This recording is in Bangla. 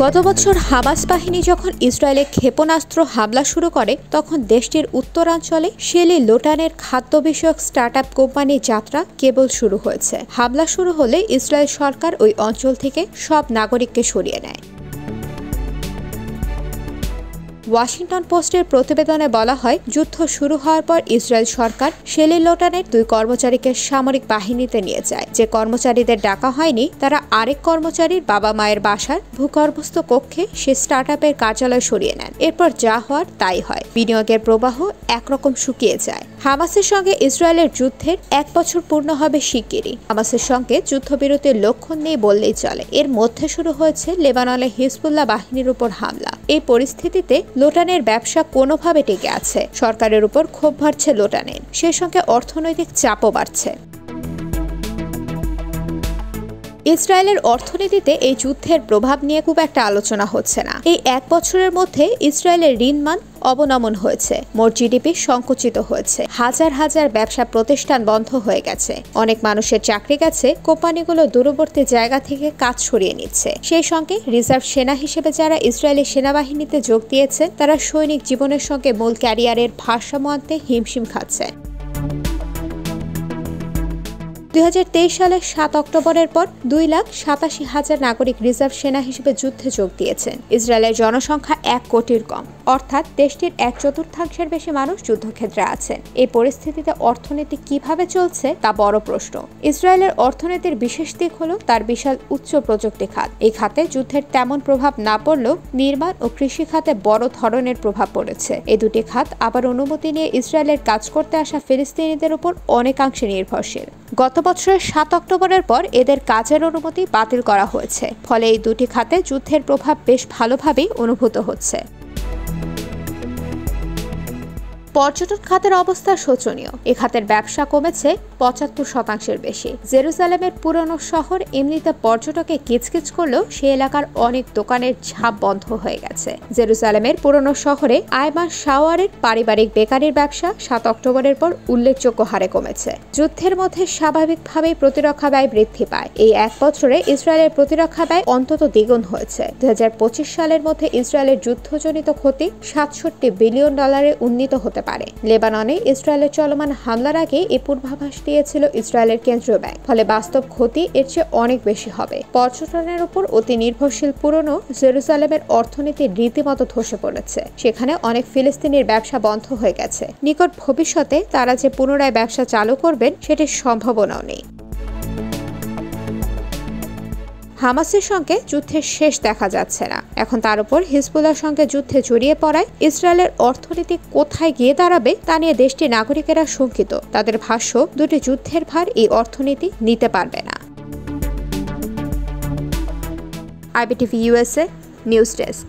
গত বছর হামাস বাহিনী যখন ইসরায়েলে ক্ষেপণাস্ত্র হামলা শুরু করে তখন দেশটির উত্তরাঞ্চলে শেলি লোটানের খাদ্য বিষয়ক স্টার্টআপ কোম্পানির যাত্রা কেবল শুরু হয়েছে। হামলা শুরু হলে ইসরায়েল সরকার ওই অঞ্চল থেকে সব নাগরিককে সরিয়ে নেয়। ওয়াশিংটন পোস্টের প্রতিবেদনে বলা হয়, যুদ্ধ শুরু হওয়ার পর ইসরায়েল সরকার শেলি লোটানের 2 কর্মচারীকে সামরিক বাহিনীতে নিয়ে যায়। যে কর্মচারীদের ডাকা হয়নি তারা আরেক কর্মচারীর বাবা মায়ের বাসার ভূগর্ভস্থ কক্ষে সে স্টার্টআপের কার্যালয় সরিয়ে নেন। এরপর যা হওয়ার তাই হয়, বিনিয়োগের প্রবাহ একরকম শুকিয়ে যায়। হামাসের সঙ্গে ইসরায়েলের যুদ্ধের 1 বছর পূর্ণ হবে শিগগিরই। হামাসের সঙ্গে যুদ্ধবিরতির লক্ষণ নেই বললেই চলে। এর মধ্যে শুরু হয়েছে লেবাননে হিজবুল্লাহ বাহিনীর উপর হামলা। এই পরিস্থিতিতে লোটানের ব্যবসা কোনোভাবে টিকে আছে। সরকারের উপর ক্ষোভ বাড়ছে লোটানের, সেই সঙ্গে অর্থনৈতিক চাপও বাড়ছে। ইসরায়েলের অর্থনীতিতে এই যুদ্ধের প্রভাব নিয়ে খুব একটা আলোচনা হচ্ছে না। এই 1 বছরের মধ্যে ইসরায়েলের ঋণমান অবনমন হয়েছে, মোট জিডিপি সংকুচিত হয়েছে, হাজার হাজার ব্যবসা প্রতিষ্ঠান বন্ধ হয়ে গেছে, অনেক মানুষের চাকরি গেছে, কোম্পানিগুলো দূরবর্তী জায়গা থেকে কাজ সরিয়ে নিচ্ছে। সেই সঙ্গে রিজার্ভ সেনা হিসেবে যারা ইসরায়েলি সেনাবাহিনীতে যোগ দিয়েছে তারা সৈনিক জীবনের সঙ্গে মূল ক্যারিয়ারের ভারসাম্য আনতে হিমশিম খাচ্ছে। 2023 সালের 7 অক্টোবরের পর 2,87,000 নাগরিক রিজার্ভ সেনা হিসেবে যুদ্ধে যোগ দিয়েছেন। ইসরায়েলের জনসংখ্যা 1 কোটির কম, অর্থাৎ দেশটির 1/4 বেশি মানুষ যুদ্ধক্ষেত্রে আছেন। এই পরিস্থিতিতে অর্থনীতি কিভাবে চলছে তা বড় প্রশ্ন। ইসরায়েলের অর্থনীতির বিশেষ দিক হলো তার বিশাল উচ্চ প্রযুক্তি খাত। এই খাতে যুদ্ধের তেমন প্রভাব না পড়লেও নির্মাণ ও কৃষি খাতে বড় ধরনের প্রভাব পড়েছে। এই দুটি খাত আবার অনুমতি নিয়ে ইসরায়েলের কাজ করতে আসা ফিলিস্তিনিদের উপর অনেকাংশে নির্ভরশীল। গত বছরের 7 অক্টোবরের পর এদের কাজের অনুমতি বাতিল করা হয়েছে। ফলে এই দুটি খাতে যুদ্ধের প্রভাব বেশ ভালোভাবেই অনুভূত হচ্ছে। পর্যটন খাতের অবস্থা শোচনীয়। এ খাতের ব্যবসা কমেছে 75% বেশি। জেরুজালেমের পুরনো শহর এমনিতে পর্যটকে কিচকিচ করলেও সে এলাকার অনেক দোকানের ঝাঁপ বন্ধ হয়ে গেছে। জেরুজালেমের পুরনো শহরে আয়মান শাওয়ারের পারিবারিক বেকারির ব্যবসা 7 অক্টোবরের পর উল্লেখযোগ্য হারে কমেছে। যুদ্ধের মধ্যে স্বাভাবিকভাবেই প্রতিরক্ষা ব্যয় বৃদ্ধি পায়। এই 1 বছরে ইসরায়েলের প্রতিরক্ষা ব্যয় অন্তত দ্বিগুণ হয়েছে। 2025 সালের মধ্যে ইসরায়েলের যুদ্ধজনিত ক্ষতি $67 বিলিয়ন উন্নীত হতে পারে। লেবাননে ইসরায়েলের চলমান হামলার আগে এই পূর্বাভাস দিয়েছিল ইসরায়েলের কেন্দ্রীয় ব্যাংক। ফলে বাস্তব ক্ষতি এর চেয়ে অনেক বেশি হবে। পর্যটনের উপর অতি নির্ভরশীল পুরনো জেরুজালেমের অর্থনীতি রীতিমতো ধসে পড়েছে। সেখানে অনেক ফিলিস্তিনির ব্যবসা বন্ধ হয়ে গেছে। নিকট ভবিষ্যতে তারা যে পুনরায় ব্যবসা চালু করবেন সেটির সম্ভাবনাও নেই। হামাসের সঙ্গে যুদ্ধের শেষ দেখা যাচ্ছে না। এখন তার উপর হিজবুল্লাহর সঙ্গে যুদ্ধে জড়িয়ে পড়ায় ইসরায়েলের অর্থনীতি কোথায় গিয়ে দাঁড়াবে তা নিয়ে দেশটির নাগরিকেরা শঙ্কিত। তাদের ভাষ্য, দুটি যুদ্ধের ভার এই অর্থনীতি নিতে পারবে না। IBTV USA news desk.